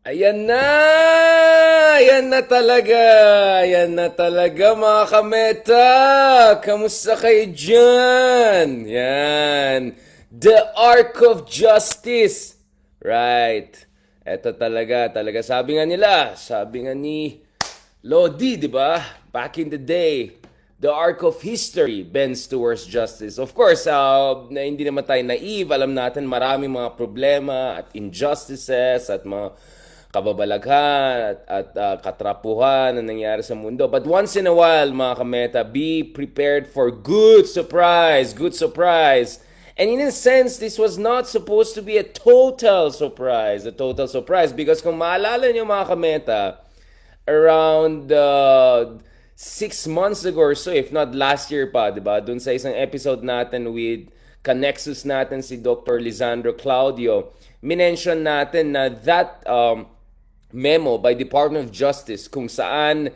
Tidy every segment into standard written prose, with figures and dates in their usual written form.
Ayan na! Ayan na talaga! Ayan na talaga mga kameta! Kamusta kayo dyan? Yan! The Ark of Justice! Right. Eto talaga. Sabi nga nila, sabi nga ni Lodi, di ba? Back in the day, the arc of history bends towards justice. Of course, na hindi naman tayo naive. Alam natin maraming mga problema at injustices at mga kababalaghan at katrapuhan na nangyari sa mundo. But once in a while, mga kameta, be prepared for good surprise. Good surprise. And in a sense, this was not supposed to be a total surprise. A total surprise. Because kung maalala nyo mga kameta, around 6 months ago or so, if not last year pa, di ba? Dun sa isang episode natin with Connexus natin si Dr. Lisandro Claudio, minention natin na that memo by Department of Justice kung saan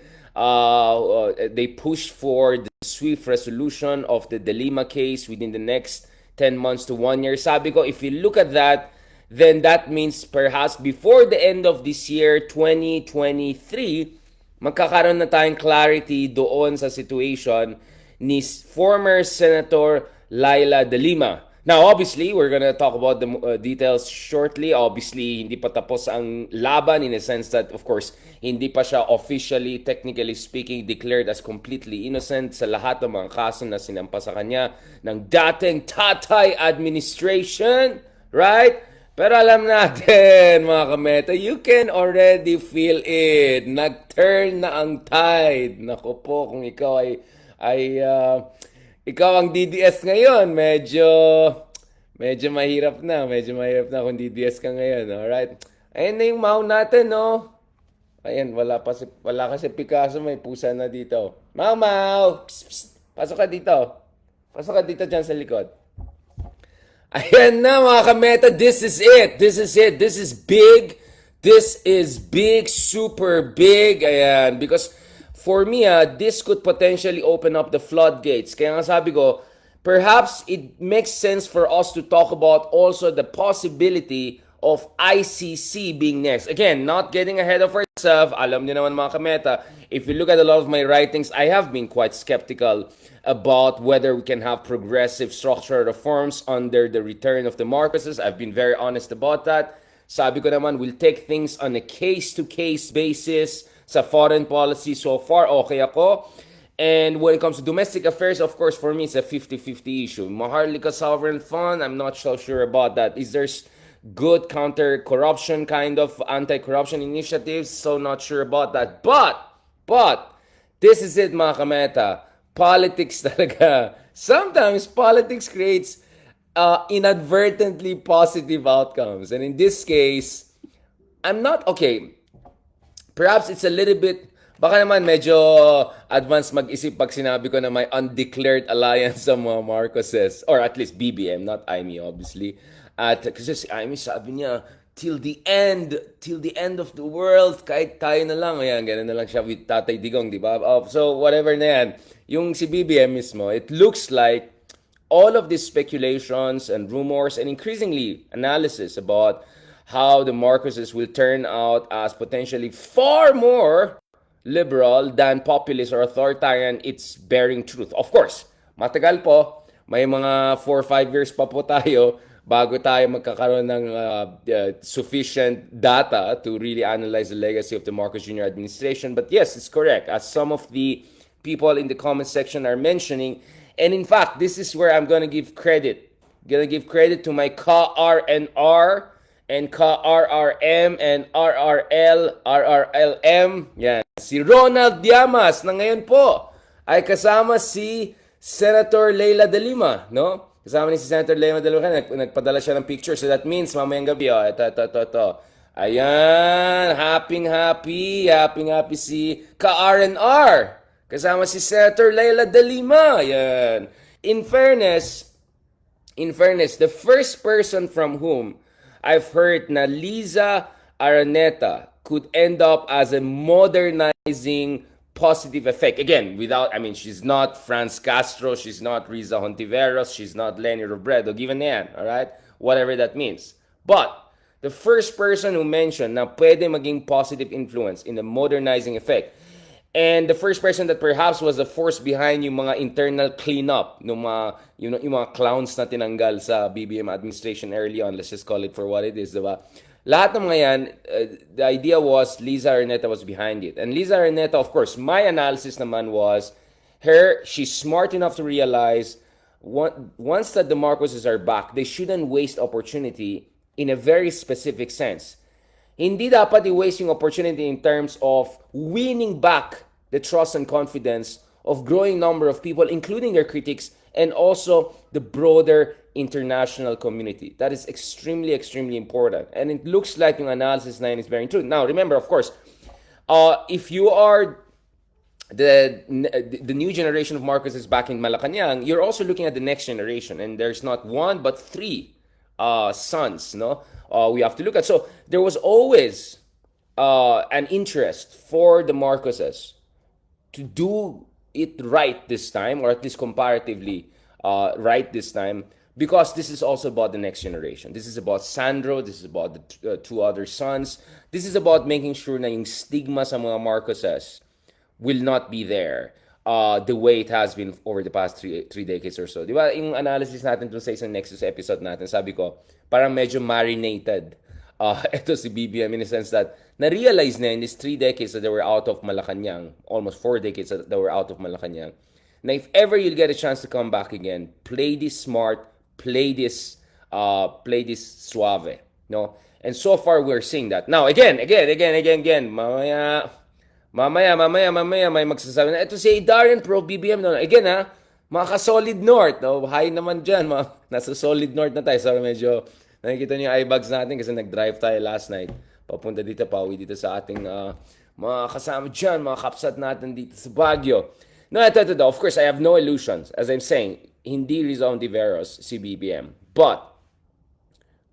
they pushed for the swift resolution of the Lima case within the next 10 months to 1 year. Sabi ko, if you look at that, then that means perhaps before the end of this year, 2023, magkakaroon na tayong clarity doon sa situation ni former Senator Leila de Lima. Now, obviously, we're gonna talk about the details shortly. Obviously, hindi pa tapos ang laban in a sense that, of course, hindi pa siya officially, technically speaking, declared as completely innocent sa lahat ng mga kaso na sinampa sa kanya ng dating Tatay administration, right? Pero alam natin, mga kameta, you can already feel it. Nag-turn na ang tide. Naku po, kung ikaw ikaw ang DDS ngayon, medyo mahirap na. Medyo mahirap na kung DDS ka ngayon, alright? Ayun na yung mau natin, no? Ayan, wala kasi Picasso, may pusa na dito. Mau! Psst, psst. Pasok ka dito. Pasok ka dito dyan sa likod. Ayan na mga kameta, this is it. This is big. This is big, super big. Ayan, because for me, this could potentially open up the floodgates. Kaya nga sabi ko, perhaps it makes sense for us to talk about also the possibility of ICC being next. Again, not getting ahead of ourselves. Alam niyo naman mga kameta, if you look at a lot of my writings, I have been quite skeptical about whether we can have progressive structural reforms under the return of the Marcoses. I've been very honest about that. Sabi ko naman, we'll take things on a case-to-case basis. Sa foreign policy, so far, okay ako. And when it comes to domestic affairs, of course, for me, it's a 50-50 issue. Maharlika Sovereign Fund, I'm not so sure about that. Is there good counter-corruption kind of anti-corruption initiatives? So not sure about that. But, this is it, mga kameta. Politics talaga. Sometimes, politics creates inadvertently positive outcomes. And in this case, I'm not, okay, perhaps it's a little bit, baka naman medyo advanced mag-isip pag sinabi ko na may undeclared alliance sa mga Marcoses. Or at least BBM, not Amy, obviously. At kasi si Amy sabi niya, till the end of the world, kahit tayo na lang. Ayan, ganun na lang siya with Tatay Digong, di ba? So, whatever na yan. Yung si BBM mismo, it looks like all of these speculations and rumors and increasingly analysis about how the Marcoses will turn out as potentially far more liberal than populist or authoritarian, it's bearing truth. Of course, matagal po, may mga 4 or 5 years pa po tayo bago tayo magkakaroon ng sufficient data to really analyze the legacy of the Marcos Jr. administration. But yes, it's correct. As some of the people in the comment section are mentioning, and in fact, this is where I'm gonna give credit. Gonna give credit to my KRNR and KRRM and RRLM. Yan. Si Ronald Llamas na ngayon po ay kasama si Senator Leila de Lima, no? Kasama ni si Senator Leila de Lima, nagpadala siya ng picture. So that means mamayang gabi, ito. Ayan, happy si KRNR. Kasama si Senator Leila de Lima. Ayan. In fairness, the first person from whom I've heard na Liza Araneta could end up as a modernizing positive effect. Again, without, I mean, she's not Franz Castro, she's not Riza Hontiveros, she's not Leni Robredo, given yan, all right? Whatever that means. But the first person who mentioned na pwede maging positive influence in the modernizing effect, and the first person that perhaps was the force behind yung mga internal cleanup, yung mga clowns na tinanggal sa BBM administration early on, let's just call it for what it is, diba? Lahat ng mga yan, the idea was Liza Araneta was behind it. And Liza Araneta, of course, my analysis naman was, she's smart enough to realize once that the Marcoses are back, they shouldn't waste opportunity in a very specific sense. Hindi dapat i-waste yung opportunity in terms of winning back the trust and confidence of growing number of people, including their critics, and also the broader international community. That is extremely, extremely important. And it looks like yung analysis na yun is bearing true. Now, remember, of course, if you are the new generation of Marcoses back in Malacanang, you're also looking at the next generation. And there's not one, but three sons, no? We have to look at. So there was always an interest for the Marcoses to do it right this time, or at least comparatively right this time, because this is also about the next generation. This is about Sandro, this is about the two other sons. This is about making sure na yung stigma sa mga Marcoses will not be there the way it has been over the past three decades or so. Di ba, yung analysis natin dun sa isang Nexus episode natin, sabi ko, parang medyo marinated ito si BBM in the sense that na-realize na in these 3 decades that they were out of Malacanang, almost 4 decades that they were out of Malacanang, na if ever you'll get a chance to come back again, play this smart, play this suave, no? And so far we're seeing that. Now again, mamaya may magsasabi na ito si Darren pro BBM, no? Again mga ka-solid north, no? High naman dyan, nasa solid north na tayo. So medyo nakikita niyo yung eye bags natin kasi nag-drive tayo last night. Papunta dito, pauwi dito sa ating mga kasama dyan, mga kapsat natin dito sa Baguio. No, ito. Of course, I have no illusions. As I'm saying, hindi Riza Hontiveros si BBM. But,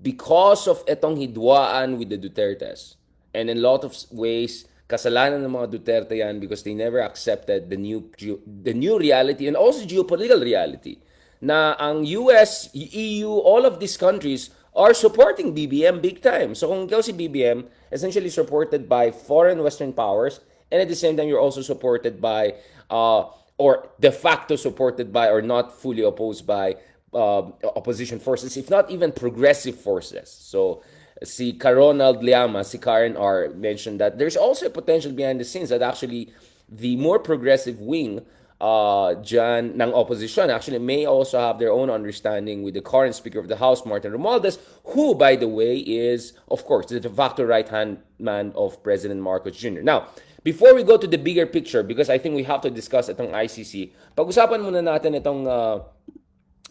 because of etong hidwaan with the Dutertes, and in a lot of ways, kasalanan ng mga Duterte yan because they never accepted the new reality and also geopolitical reality na ang US, EU, all of these countries are supporting BBM big time. So kung ikaw si BBM, essentially supported by foreign Western powers, and at the same time you're also supported by, or de facto supported by, or not fully opposed by opposition forces, if not even progressive forces. So si Ronald Llama, si Karen R. mentioned that there's also a potential behind the scenes that actually the more progressive wing dyan ng opposition actually may also have their own understanding with the current Speaker of the House, Martin Romualdez, who, by the way, is, of course, the de facto right-hand man of President Marcos Jr. Now, before we go to the bigger picture, because I think we have to discuss itong ICC, pag-usapan muna natin itong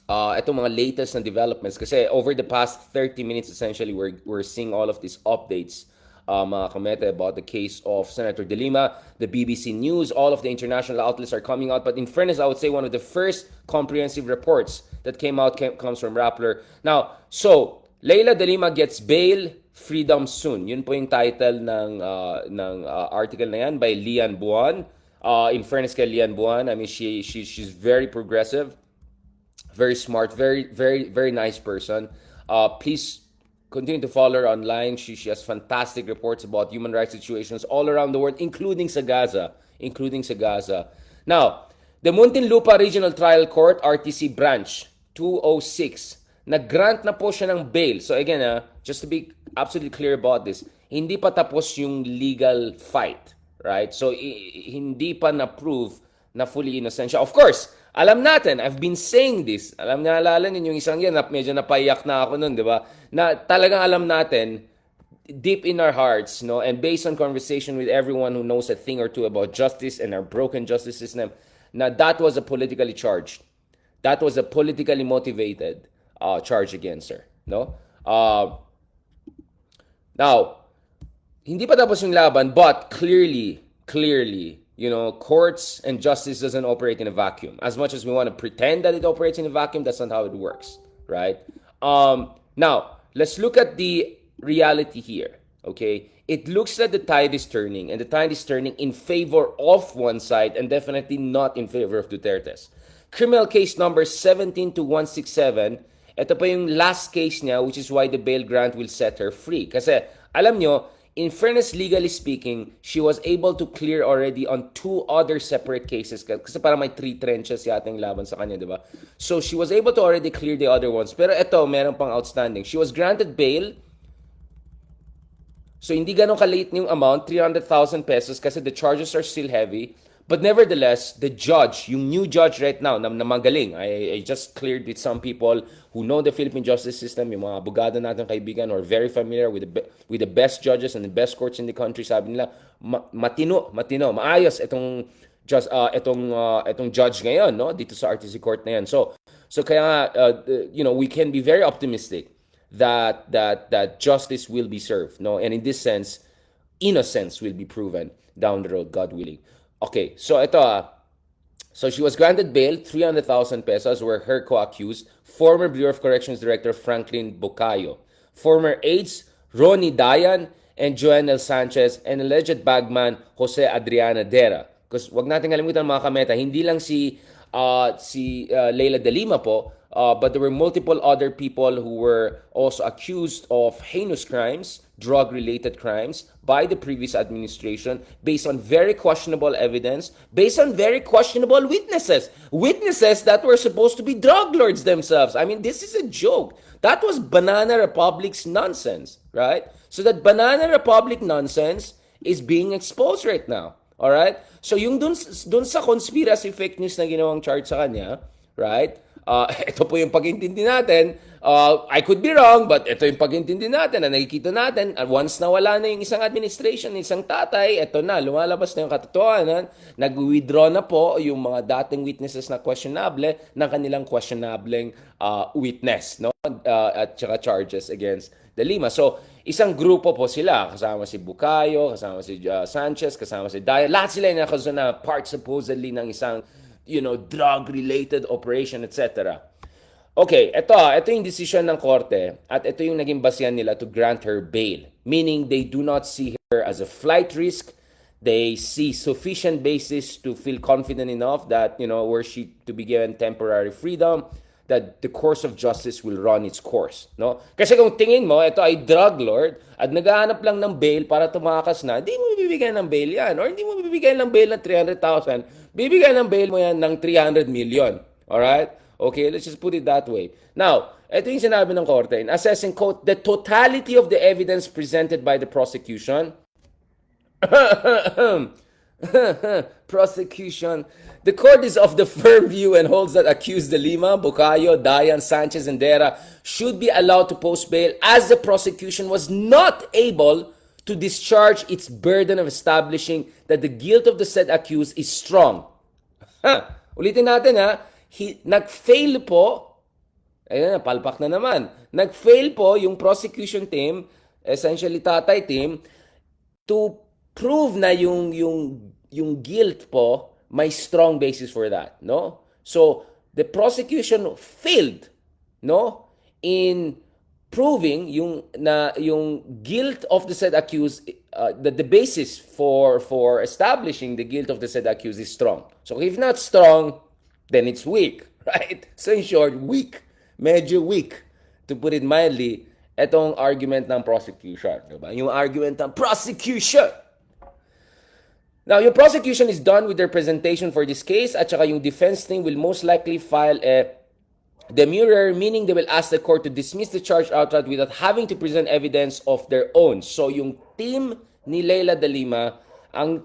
mga latest na developments kasi over the past 30 minutes, essentially, we're seeing all of these updates, mga kamete, about the case of Senator De Lima, the BBC News, all of the international outlets are coming out. But in fairness, I would say one of the first comprehensive reports that came out comes from Rappler. Now, so, Leila De Lima gets bail, freedom soon. Yun po yung title ng article na yan by Lian Buan. In fairness kay Lian Buan, I mean, she's very progressive, very smart, very, very, very nice person. Please continue to follow her online. She has fantastic reports about human rights situations all around the world, including sa Gaza. Now, the Muntinlupa Regional Trial Court, RTC Branch 206, nag-grant na po siya ng bail. So again, just to be absolutely clear about this, hindi pa tapos yung legal fight, right? So hindi pa na-prove na fully innocent siya. Of course, alam natin, I've been saying this. Naalala ninyo yung isang yan, medyo napaiyak na ako nun, di ba? Na talagang alam natin, deep in our hearts, no, and based on conversation with everyone who knows a thing or two about justice and our broken justice system, na that was a politically charged. That was a politically motivated charge against her, no? Now, hindi pa tapos yung laban, but clearly, you know, courts and justice doesn't operate in a vacuum. As much as we want to pretend that it operates in a vacuum, that's not how it works, right? Now, let's look at the reality here. Okay? It looks like the tide is turning, and the tide is turning in favor of one side and definitely not in favor of Duterte's. Criminal case number 17 to 167. Ito pa yung last case niya, which is why the bail grant will set her free. Kasi, alam nyo, in fairness, legally speaking, she was able to clear already on two other separate cases. Kasi parang may 3 trenches yata yung laban sa kanya, di ba? So, she was able to already clear the other ones. Pero ito, meron pang outstanding. She was granted bail. So, hindi ganun kaliit yung amount, 300,000 pesos, kasi the charges are still heavy. But nevertheless, the judge, yung new judge right now, na magaling, I just cleared with some people who know the Philippine justice system, yung mga abogado natin kaibigan, or very familiar with the best judges and the best courts in the country. Sabi nila, matino, maayos itong itong judge ngayon, no, dito sa RTC court na yan. So kaya we can be very optimistic that justice will be served, no, and in this sense, innocence will be proven down the road, God willing. Okay, so ito so she was granted bail, 300,000 pesos, were her co-accused, former Bureau of Corrections Director Franklin Bucayo, former aides Ronnie Dayan and Joanel Sanchez, and alleged bagman Jose Adriana Dera. Because wag natin kalimutan mga kameta, hindi lang si Leila de Lima po, but there were multiple other people who were also accused of heinous crimes, drug-related crimes, by the previous administration based on very questionable evidence, based on very questionable witnesses. Witnesses that were supposed to be drug lords themselves. I mean, this is a joke. That was Banana Republic's nonsense, right? So that Banana Republic nonsense is being exposed right now. All right? So yung dun sa conspiracy fake news na ginawang charge sa kanya, right? Ito po yung pag-intindi natin. I could be wrong, but ito yung pag-intindi natin na nakikita natin. Once nawala na yung isang administration, isang tatay, ito na, lumalabas na yung katotohanan. Nag-withdraw na po yung mga dating witnesses na questionable ng kanilang questionableng witness, no? At saka charges against the Lima. So, isang grupo po sila. Kasama si Bucayo, kasama si Sanchez, kasama si Daya. Lahat sila yung na part supposedly ng isang drug-related operation, etc. Okay, ito yung decision ng korte at ito yung naging basehan nila to grant her bail. Meaning, they do not see her as a flight risk. They see sufficient basis to feel confident enough that, were she to be given temporary freedom, that the course of justice will run its course, no? Kasi kung tingin mo, ito ay drug lord at naghahanap lang ng bail para tumakas na, di mo bibigyan ng bail yan. Or hindi mo bibigyan ng bail ng 300,000, bibigyan ng bail mo yan ng 300 million. Alright? Okay, let's just put it that way. Now, ito yung sinabi ng korte, in assessing, quote, the totality of the evidence presented by the prosecution, prosecution, the court is of the firm view and holds that accused de Lima, Bucayo, Dayan, Sanchez, and Dera should be allowed to post bail as the prosecution was not able to discharge its burden of establishing that the guilt of the said accused is strong. Ulitin natin nag-fail po, ayun, palpak na naman, nag-fail po yung prosecution team, essentially tatay team, to prove na yung guilt po, may strong basis for that, no? So, the prosecution failed, no, in proving yung guilt of the said accused, that the basis for establishing the guilt of the said accused is strong. So, if not strong, then it's weak, right? So, in short, weak, medyo weak, to put it mildly, etong argument ng prosecution, diba? Yung argument ng prosecution. Now, yung prosecution is done with their presentation for this case at saka yung defense team will most likely file a demurrer, meaning they will ask the court to dismiss the charge outright without having to present evidence of their own. So, yung team ni Leila de Lima, ang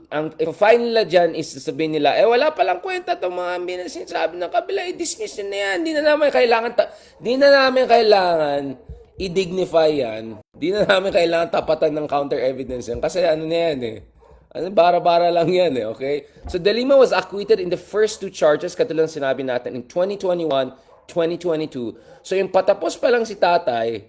file nila dyan is sabihin nila, wala palang kwenta itong mga sinasabi ng kabila, i-dismiss nyo na yan. Di na namin kailangan i-dignify yan. Di na namin kailangan tapatan ng counter evidence yan. Kasi ano na yan bara-bara lang yan okay? So, De Lima was acquitted in the first 2 charges, katulad sinabi natin, in 2021, 2022. So, yung patapos pa lang si tatay,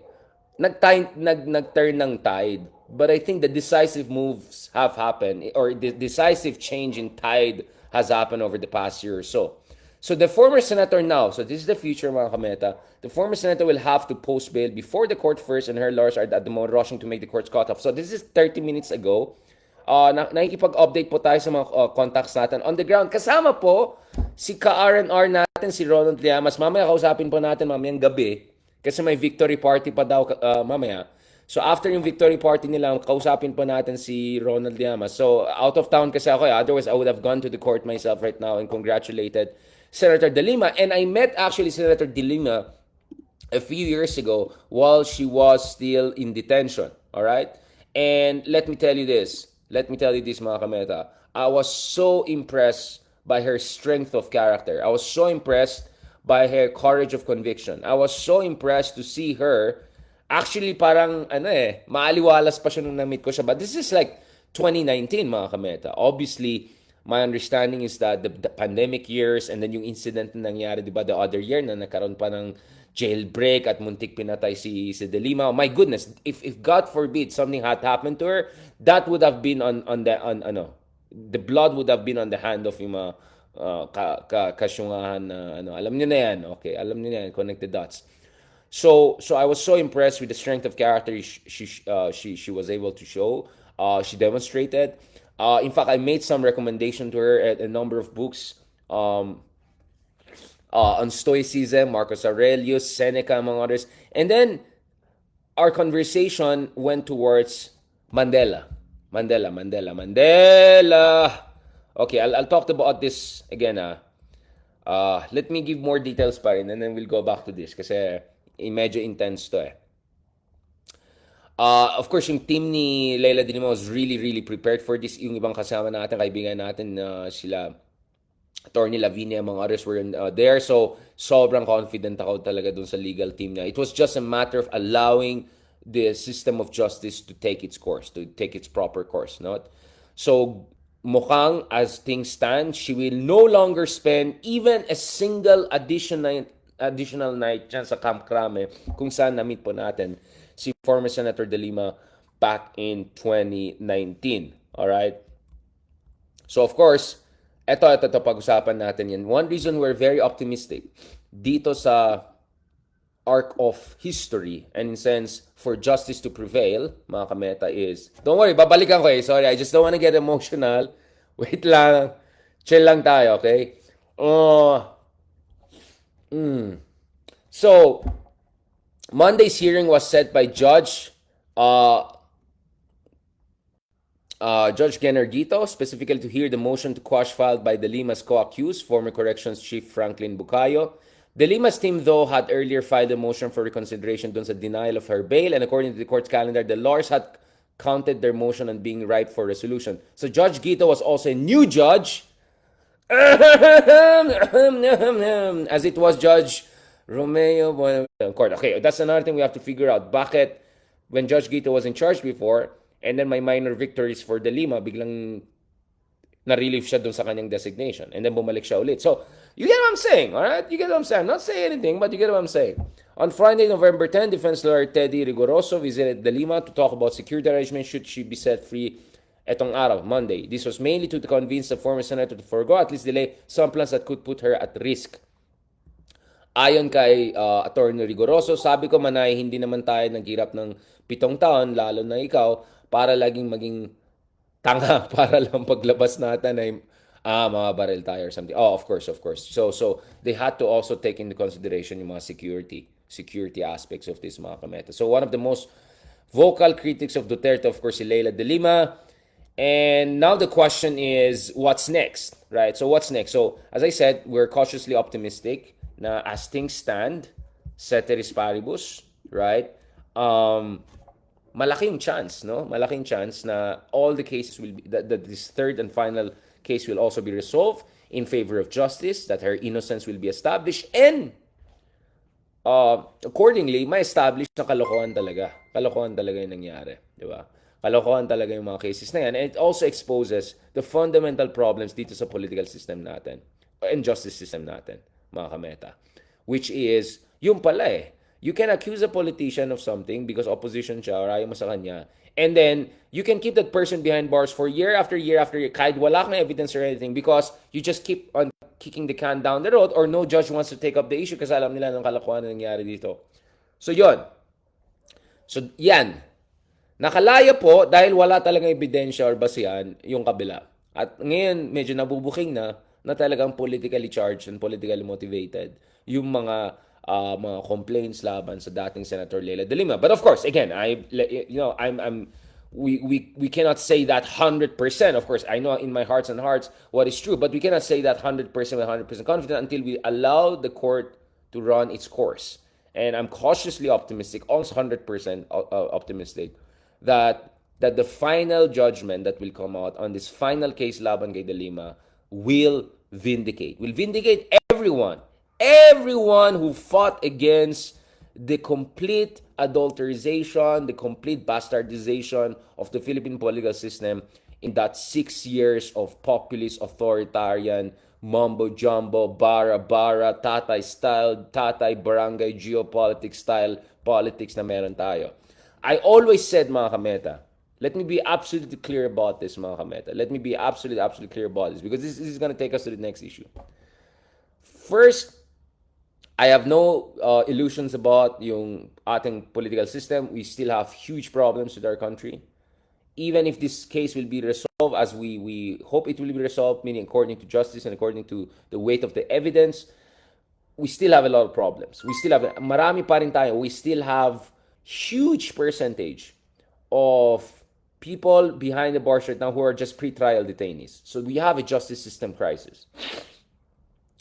nag-turn ng tide. But I think the decisive moves have happened, or the decisive change in tide has happened over the past year or so. So the former senator now, so this is the future mga kameta, the former senator will have to post bail before the court first and her lawyers are at the moment rushing to make the courts cut off. So this is 30 minutes ago. Nakikipag-update po tayo sa mga contacts natin on the ground. Kasama po si ka-R&R natin, si Ronald Llamas. Mamaya kausapin po natin mamayang gabi kasi may victory party pa daw mamaya. So after yung victory party nila, kausapin po natin si Ronald Llamas. So out of town kasi ako, otherwise I would have gone to the court myself right now and congratulated Senator De Lima. And I met actually Senator De Lima a few years ago while she was still in detention. All right? And let me tell you this. Mga kameta. I was so impressed by her strength of character. I was so impressed by her courage of conviction. I was so impressed to see her. Actually, parang, maaliwalas pa siya nung na-meet ko siya. But this is like 2019, mga kameta. Obviously, my understanding is that the pandemic years and then yung incident na nangyari, di ba, the other year na nagkaroon pa ng jailbreak at muntik pinatay si De Lima. Oh, my goodness, if God forbid something had happened to her, that would have been on the blood would have been on the hand of yung mga kasyungahan na alam niyo na yan, okay, alam niyo na yan, connected dots. So I was so impressed with the strength of character she was able to show. She demonstrated. In fact, I made some recommendation to her at a number of books on Stoicism, Marcus Aurelius, Seneca, among others. And then our conversation went towards Mandela. Okay, I'll talk about this again. Let me give more details pa rin and then we'll go back to this kasi medyo intense to eh. Of course, yung team ni Leila din was really, really prepared for this. Yung ibang kasama natin, kaibigan natin, sila Attorney Lavinia, among others were there. So, sobrang confident ako talaga dun sa legal team niya. It was just a matter of allowing the system of justice to take its course, to take its proper course. Not? So, mukhang as things stand, she will no longer spend even a single additional night dyan sa Camp Crame kung saan na-meet po natin si former Senator De Lima back in 2019. Alright? So, of course, ito pag-usapan natin yan. One reason we're very optimistic dito sa arc of history and in sense for justice to prevail, mga kameta, is, don't worry, babalikan ko eh. Sorry, I just don't want to get emotional. Wait lang. Chill lang tayo, okay? So, Monday's hearing was set by Judge Genargito, specifically to hear the motion to quash filed by De Lima's co-accused, former Corrections Chief Franklin Bucayo. De Lima's team, though, had earlier filed a motion for reconsideration dun sa denial of her bail, and according to the court's calendar, the lawyers had counted their motion on being ripe for resolution. So Judge Gito was also a new judge, as it was Judge Romeo Court. Okay, that's another thing we have to figure out. Bakit, when Judge Gito was in charge before, and then may minor victories for De Lima, biglang na-relieve siya dun sa kanyang designation. And then bumalik siya ulit. So, you get what I'm saying, alright? You get what I'm saying. I'm not saying anything, but you get what I'm saying. On Friday, November 10, defense lawyer Teddy Rigoroso visited De Lima to talk about security arrangements should she be set free etong araw, Monday. This was mainly to convince the former senator to forgo, at least delay, some plans that could put her at risk. Ayon kay Attorney Rigoroso, sabi ko, Manay, hindi naman tayo naghirap ng 7 taon, lalo na ikaw, para laging maging tanga, para lang paglabas natin ay mga baril tayo or something. Oh, of course. So they had to also take into consideration yung mga security aspects of this, mga kameta. So one of the most vocal critics of Duterte, of course, si Leila De Lima. And now the question is, what's next, right? So what's next? So as I said, we're cautiously optimistic na as things stand, ceteris paribus, right? Malaking chance, no? Malaking chance na all the cases will be, that this third and final case will also be resolved in favor of justice, that her innocence will be established, and accordingly, may establish na kalokohan talaga. Kalokohan talaga yung nangyari, di ba? Kalokohan talaga yung mga cases na yan. And it also exposes the fundamental problems dito sa political system natin and justice system natin, mga kameta. Which is, yung pala eh, you can accuse a politician of something because opposition siya or ayaw mo sa kanya. And then, you can keep that person behind bars for year after year after year kahit wala kang evidence or anything because you just keep on kicking the can down the road, or no judge wants to take up the issue kasi alam nila ng kalokohan na nangyari dito. So, yon. So, yan. Nakalaya po dahil wala talagang ebidensya or basihan yung kabila. At ngayon, medyo nabubuking na talagang politically charged and politically motivated yung mga complaints laban sa dating Senator Leila de Lima. But of course, again, we cannot say that 100%. Of course, I know in my hearts and hearts what is true, but we cannot say that 100% with 100% confident until we allow the court to run its course. And I'm cautiously optimistic, almost 100% optimistic, that the final judgment that will come out on this final case laban kay De Lima will vindicate everyone who fought against the complete adulterization, the complete bastardization of the Philippine political system in that 6 years of populist authoritarian mumbo jumbo, bara tatay style, tatay barangay geopolitics style politics na meron tayo. I always said, mga kameta, let me be absolutely clear about this, mga kameta. Let me be absolutely clear about this, because this is going to take us to the next issue. First, I have no illusions about yung ating political system. We still have huge problems with our country. Even if this case will be resolved as we hope it will be resolved, meaning according to justice and according to the weight of the evidence, we still have a lot of problems. Marami pa rin tayo. We still have huge percentage of people behind the bars right now who are just pre-trial detainees. So we have a justice system crisis.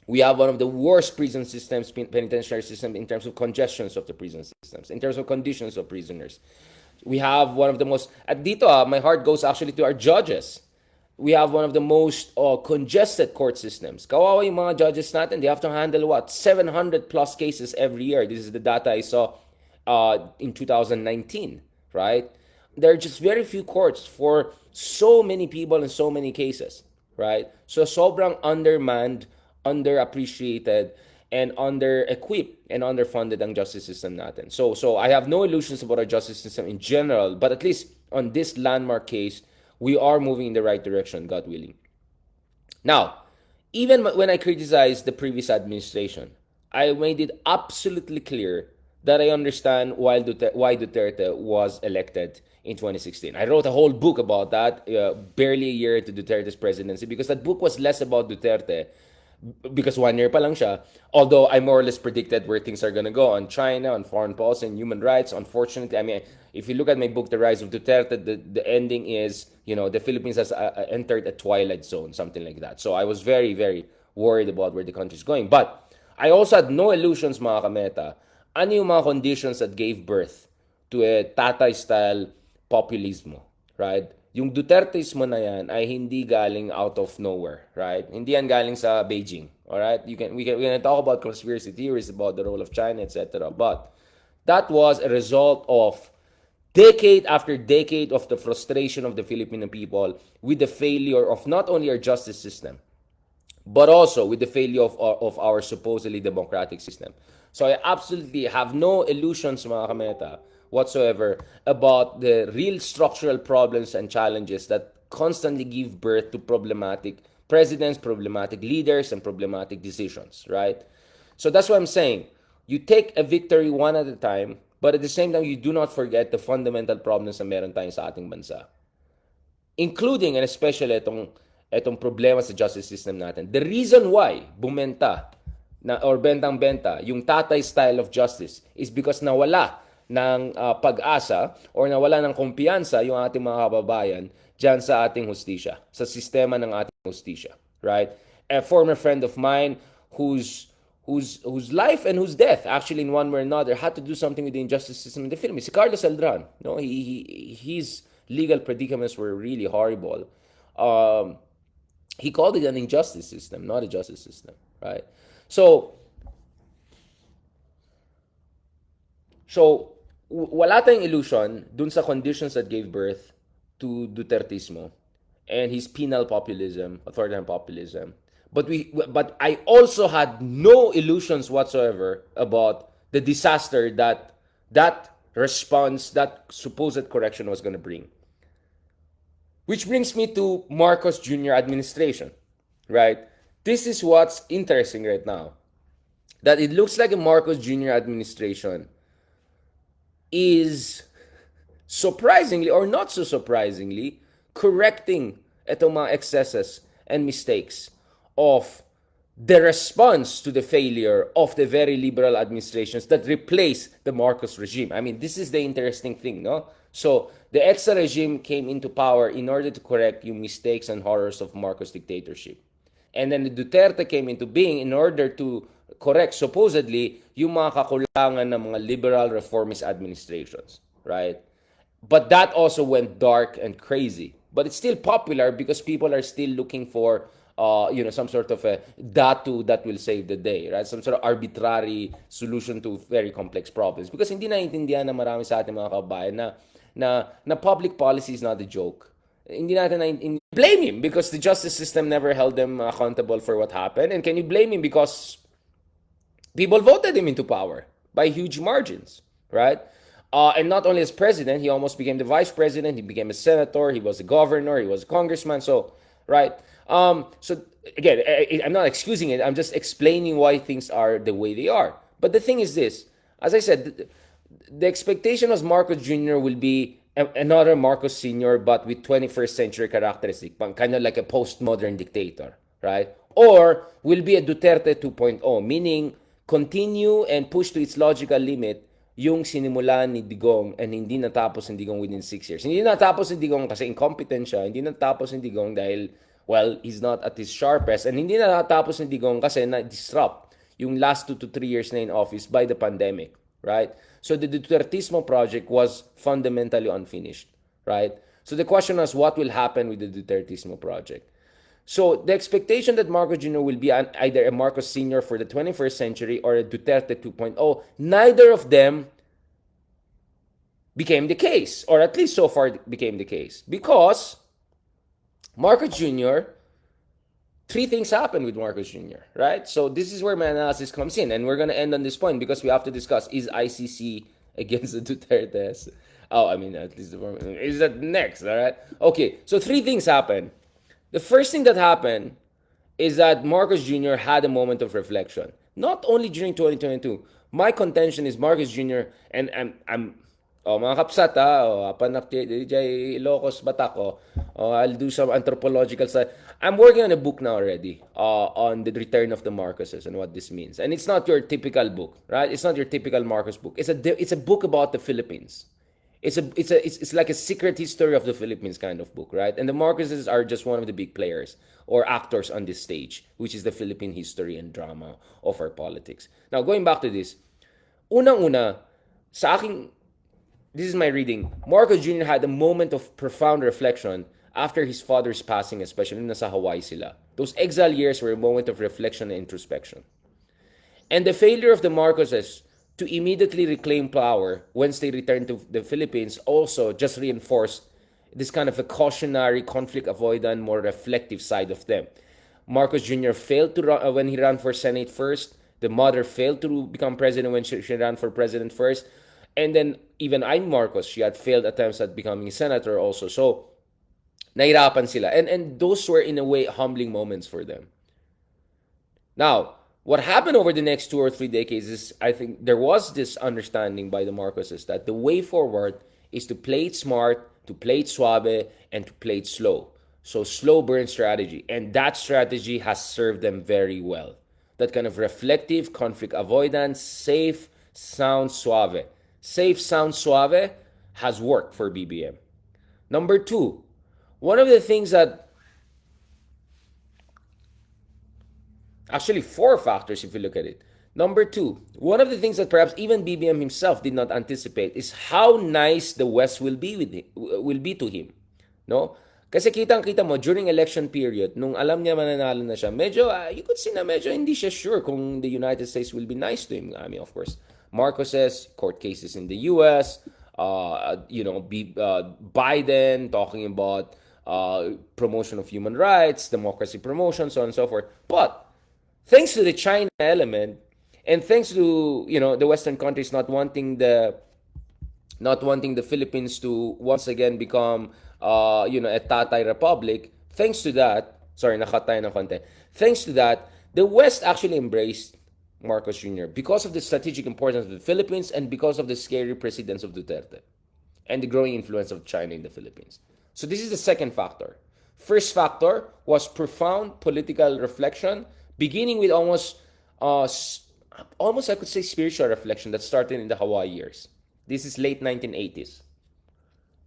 We have one of the worst prison systems, penitentiary system, in terms of congestions of the prison systems, in terms of conditions of prisoners. We have one of the most, at dito my heart goes actually to our judges. We have one of the most congested court systems. Kawawa yung mga judges natin. They have to handle 700 plus cases every year. This is the data I saw in 2019, right? There are just very few courts for so many people and so many cases, right? So sobrang undermanned, underappreciated, and under-equipped and underfunded ang justice system natin. So I have no illusions about our justice system in general, but at least on this landmark case, we are moving in the right direction, God willing. Now, even when I criticized the previous administration, I made it absolutely clear that I understand why Duterte was elected in 2016. I wrote a whole book about that, barely a year into Duterte's presidency, because that book was less about Duterte, because 1 year pa lang siya, although I more or less predicted where things are gonna go on China, on foreign policy, and human rights. Unfortunately, I mean, if you look at my book, The Rise of Duterte, the ending is, the Philippines has entered a twilight zone, something like that. So I was very, very worried about where the country is going. But I also had no illusions, mga kameta, ano yung mga conditions that gave birth to a tatay-style populismo, right? Yung Duterteismo na yan ay hindi galing out of nowhere, right? Hindi yan galing sa Beijing, all right? We can talk about conspiracy theories about the role of China, etc. But that was a result of decade after decade of the frustration of the Filipino people with the failure of not only our justice system, but also with the failure of our supposedly democratic system. So I absolutely have no illusions, mga kameta, whatsoever about the real structural problems and challenges that constantly give birth to problematic presidents, problematic leaders, and problematic decisions, right? So that's what I'm saying. You take a victory one at a time, but at the same time, you do not forget the fundamental problems na meron tayo sa ating bansa. Including and especially itong problema sa justice system natin. The reason why bumenta or bentang-benta yung tatay style of justice is because nawala ng pag-asa or nawala ng kumpiyansa yung ating mga kababayan dyan sa ating hustisya, sa sistema ng ating hustisya, right? A former friend of mine whose life and whose death actually in one way or another had to do something with the injustice system in the Philippines. Si Carlos Eldran, his legal predicaments were really horrible. He called it an injustice system, not a justice system, right? So wala tayong illusion dun sa conditions that gave birth to Dutertismo and his penal populism, authoritarian populism. But I also had no illusions whatsoever about the disaster that response, that supposed correction was going to bring. Which brings me to Marcos Jr. administration, right? this is what's interesting right now. That it looks like a Marcos Jr. administration is surprisingly or not so surprisingly correcting itong mga excesses and mistakes of the response to the failure of the very liberal administrations that replaced the Marcos regime. I mean, this is the interesting thing, no? So, the EXA regime came into power in order to correct yung mistakes and horrors of Marcos dictatorship. And then the Duterte came into being in order to correct supposedly yung mga kakulangan ng mga liberal reformist administrations, right? But that also went dark and crazy. But it's still popular because people are still looking for some sort of a datu that will save the day, right? Some sort of arbitrary solution to very complex problems. Because hindi naiintindihan na marami sa ating mga kabayan na public policy is not a joke. Hindi natin blame him because the justice system never held them accountable for what happened. And can you blame him because people voted him into power by huge margins, right? And not only as president, he almost became the vice president. He became a senator. He was a governor. He was a congressman. So, right. So again, I'm not excusing it. I'm just explaining why things are the way they are. But the thing is this: as I said, the expectation of Marcos Jr. will be another Marcos Sr. but with 21st century characteristic, kind of like a postmodern dictator, right? Or will be a Duterte 2.0, meaning continue and push to its logical limit yung sinimulan ni Digong and hindi natapos ni Digong within 6 years. Hindi natapos ni Digong kasi incompetent siya. Hindi natapos ni Digong dahil, well, he's not at his sharpest. And hindi natapos ni Digong kasi na-disrupt yung last 2 to 3 years na in office by the pandemic, right? So the Dutertismo project was fundamentally unfinished, right? So the question was, what will happen with the Dutertismo project? So the expectation that Marcos Jr. will be either a Marcos Sr. for the 21st century or a Duterte 2.0, neither of them became the case, or at least so far became the case. Because Marcos Jr., three things happened with Marcos Jr., right? So this is where my analysis comes in. And we're going to end on this point because we have to discuss, is ICC against the Dutertes? Oh, I mean, at least is that next, all right? Okay, so three things happened. The first thing that happened is that Marcos Jr. had a moment of reflection. Not only during 2022. My contention is Marcos Jr. and I'm mga kapsat panak DJ Locos Batak I'll do some anthropological study. I'm working on a book now already on the return of the Marcoses and what this means. And it's not your typical book, right? It's not your typical Marcos book. It's a book about the Philippines. It's like a secret history of the Philippines kind of book, right? And the Marcoses are just one of the big players or actors on this stage, which is the Philippine history and drama of our politics. Now, going back to this, unang-una, sa aking, this is my reading, Marcos Jr. had a moment of profound reflection after his father's passing, especially nasa Hawaii sila. Those exile years were a moment of reflection and introspection. And the failure of the Marcoses to immediately reclaim power once they returned to the Philippines also just reinforced this kind of a cautionary, conflict avoidant, more reflective side of them. Marcos Jr. failed to run when he ran for Senate first. The mother failed to become president when she ran for president first. And then even I'm Marcos, she had failed attempts at becoming a senator also. So, nahirapan sila. And those were in a way humbling moments for them. Now, what happened over the next 2 or 3 decades is, I think there was this understanding by the Marcoses that the way forward is to play it smart, to play it suave, and to play it slow. So slow burn strategy. And that strategy has served them very well. That kind of reflective, conflict avoidance, safe, sound, suave. Safe, sound, suave has worked for BBM. Number two, one of the things that actually, 4 factors if you look at it. Number 2, one of the things that perhaps even BBM himself did not anticipate is how nice the West will be to him. No? Kasi kitang-kita mo during election period, nung alam niya mananalo na siya, medyo you could see na medyo hindi siya sure kung the United States will be nice to him. I mean, of course, Marcoses, court cases in the US, Biden talking about promotion of human rights, democracy promotion, so on and so forth. But thanks to the China element, and thanks to the Western countries not wanting the Philippines to once again become a tatay republic. Thanks to that, sorry, nakatay ng konti. Thanks to that, the West actually embraced Marcos Jr. because of the strategic importance of the Philippines and because of the scary precedence of Duterte and the growing influence of China in the Philippines. So this is the second factor. First factor was profound political reflection, beginning with uh, almost I could say spiritual reflection that started in the Hawaii years. This is late 1980s.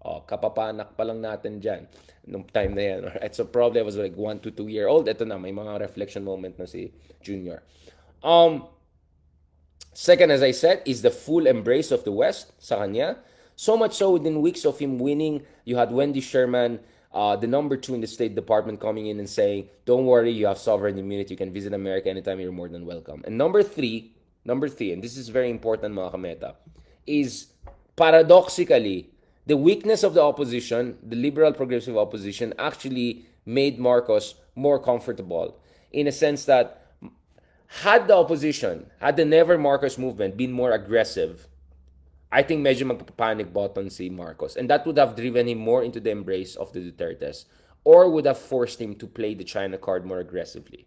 Oh, kapapanak pa lang natin dyan nung time na yan. Alright? So probably I was like 1 to 2 year old. Ito na, may mga reflection moment na si Junior. Um, Second, as I said, is the full embrace of the West sa kanya. So much so, within weeks of him winning, you had Wendy Sherman, the number two in the State Department, coming in and saying, "Don't worry, you have sovereign immunity. You can visit America anytime. You're more than welcome." And number three, and this is very important, mga kameta, is paradoxically the weakness of the opposition, the liberal progressive opposition, actually made Marcos more comfortable in a sense that had the opposition, had the Never Marcos movement been more aggressive, I think medyo magpapanic button si Marcos. And that would have driven him more into the embrace of the Dutertes or would have forced him to play the China card more aggressively.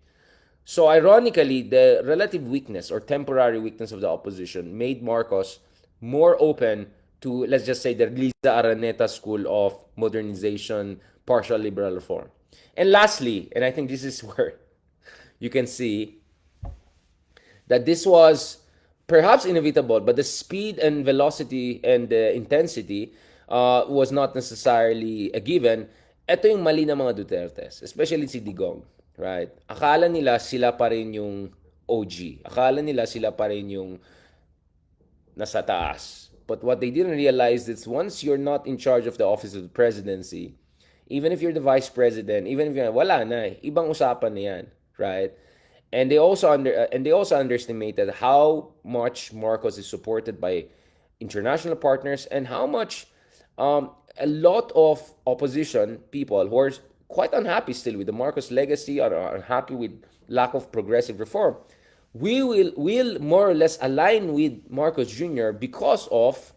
So ironically, the relative weakness or temporary weakness of the opposition made Marcos more open to, let's just say, the Liza Araneta school of modernization, partial liberal reform. And lastly, and I think this is where you can see that this was perhaps inevitable, but the speed and velocity and the intensity was not necessarily a given. Ito yung mali ng mga Dutertes, especially si Digong, right? Akala nila sila pa rin yung OG. Akala nila sila pa rin yung nasa taas. But what they didn't realize is once you're not in charge of the office of the presidency, even if you're the vice president, even if you're, wala na, ibang usapan na yan, right? And they also underestimated how much Marcos is supported by international partners and how much a lot of opposition people who are quite unhappy still with the Marcos legacy or are unhappy with lack of progressive reform, we will more or less align with Marcos Jr. because of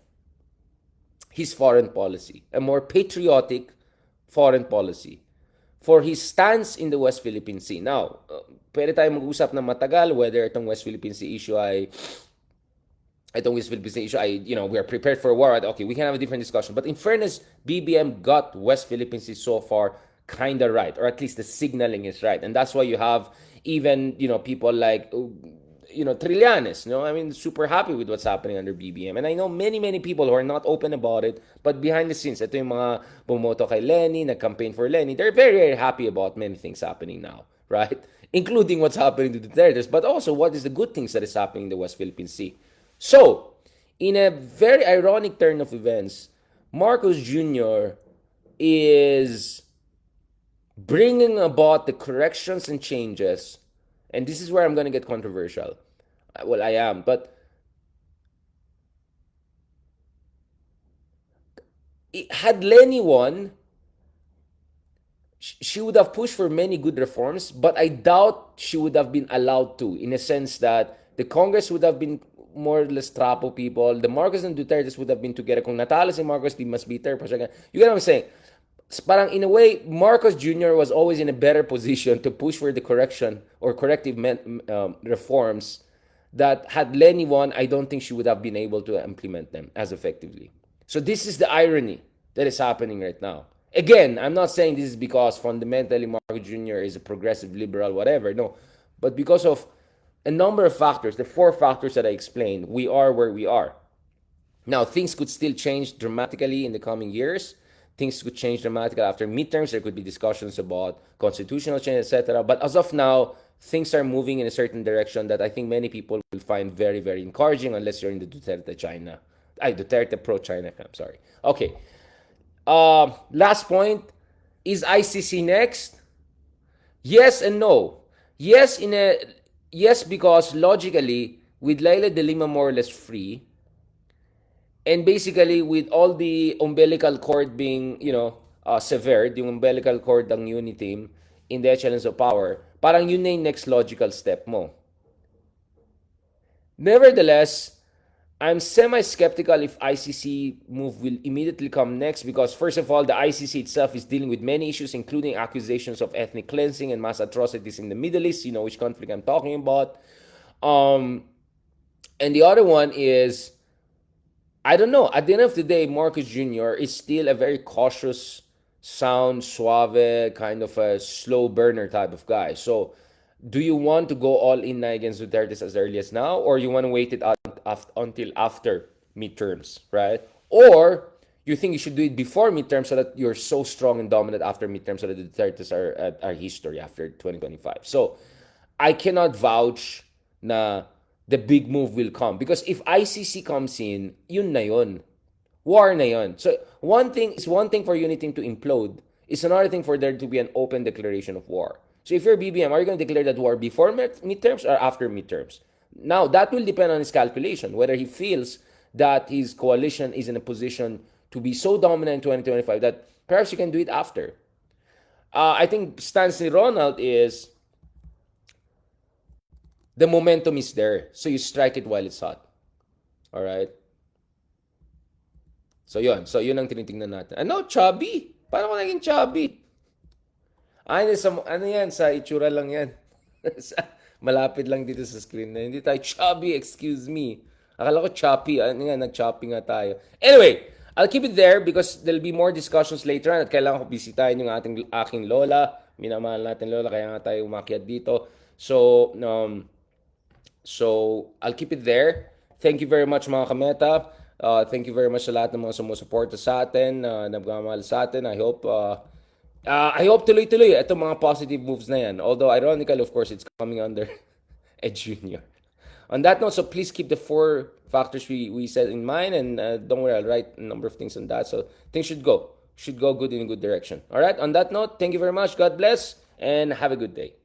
his foreign policy, a more patriotic foreign policy, for his stance in the West Philippine Sea. Now, pwede tayo mag-usap na matagal whether itong West Philippine Sea issue ay we are prepared for a war. Right? Okay, we can have a different discussion. But in fairness, BBM got West Philippine Sea so far kind of right, or at least the signaling is right. And that's why you have even, people like, Trillanes, I mean, super happy with what's happening under BBM. And I know many, many people who are not open about it, but behind the scenes, ito yung mga bumoto kay Lenny, nag-campaign for Lenny, they're very, very happy about many things happening now, right? Including what's happening to the Dutertes, but also what is the good things that is happening in the West Philippine Sea. So, in a very ironic turn of events, Marcos Jr. is bringing about the corrections and changes, and this is where I'm going to get controversial. Well, I am, but had Lenny won, she would have pushed for many good reforms, but I doubt she would have been allowed to, in a sense that the Congress would have been more or less trapo people. The Marcos and Dutertes would have been together. Kung natalo si Marcos, di mas bitter pa siya. You get what I'm saying? Parang in a way, Marcos Jr. was always in a better position to push for the correction or corrective reforms that had Lenny won, I don't think she would have been able to implement them as effectively. So this is the irony that is happening right now. Again, I'm not saying this is because fundamentally Marcos Jr. is a progressive liberal, whatever. No. But because of a number of factors, the four factors that I explained, we are where we are. Now, things could still change dramatically in the coming years. Things could change dramatically after midterms. There could be discussions about constitutional change, etc. But as of now, things are moving in a certain direction that I think many people will find very, very encouraging unless you're in the Duterte pro-China camp, sorry. Okay. Last point, is ICC next? Yes and no. Yes, because logically, with Leila de Lima more or less free, and basically with all the umbilical cord being, severed, yung umbilical cord ng Uniteam in the echelons of power, parang yun na yung next logical step mo. Nevertheless, I'm semi-skeptical if ICC move will immediately come next because first of all, the ICC itself is dealing with many issues, including accusations of ethnic cleansing and mass atrocities in the Middle East. You know which conflict I'm talking about. Um, and the other one is I don't know. At the end of the day, Marcus Jr. is still a very cautious, sound, suave, kind of a slow burner type of guy. So, do you want to go all in against Duterte as early as now, or you want to wait it out until after midterms, right? Or you think you should do it before midterms so that you're so strong and dominant after midterms so that the Dutertes are history after 2025. So, I cannot vouch na the big move will come. Because if ICC comes in, yun na yun. War na yun. So one thing for unity to implode. It's another thing for there to be an open declaration of war. So if you're BBM, are you going to declare that war before midterms or after midterms? Now, that will depend on his calculation, whether he feels that his coalition is in a position to be so dominant in 2025 that perhaps you can do it after. I think stance ni Ronald is the momentum is there. So you strike it while it's hot. All right? So yun. So yun ang tinitingnan natin. Ano? Chubby? Paano ko naging chubby? Ano yan? Sa itsura lang yan. Malapit lang dito sa screen na. Hindi tayo chubby, excuse me. Akala ko choppy. Ano nga, nag-choppy nga tayo. Anyway, I'll keep it there because there'll be more discussions later on at kailangan ko bisitahin yung aking lola. Minamahal natin lola, kaya nga tayo umakyat dito. So I'll keep it there. Thank you very much mga kameta. Thank you very much sa lahat ng mga sumusuporta sa atin, nagmamahal sa atin. I hope tuloy-tuloy itong mga positive moves na yan. Although ironically, of course, it's coming under a junior. On that note, so please keep the 4 factors we said in mind, and don't worry, I'll write a number of things on that. So things should go good in a good direction. All right. On that note, thank you very much. God bless, and have a good day.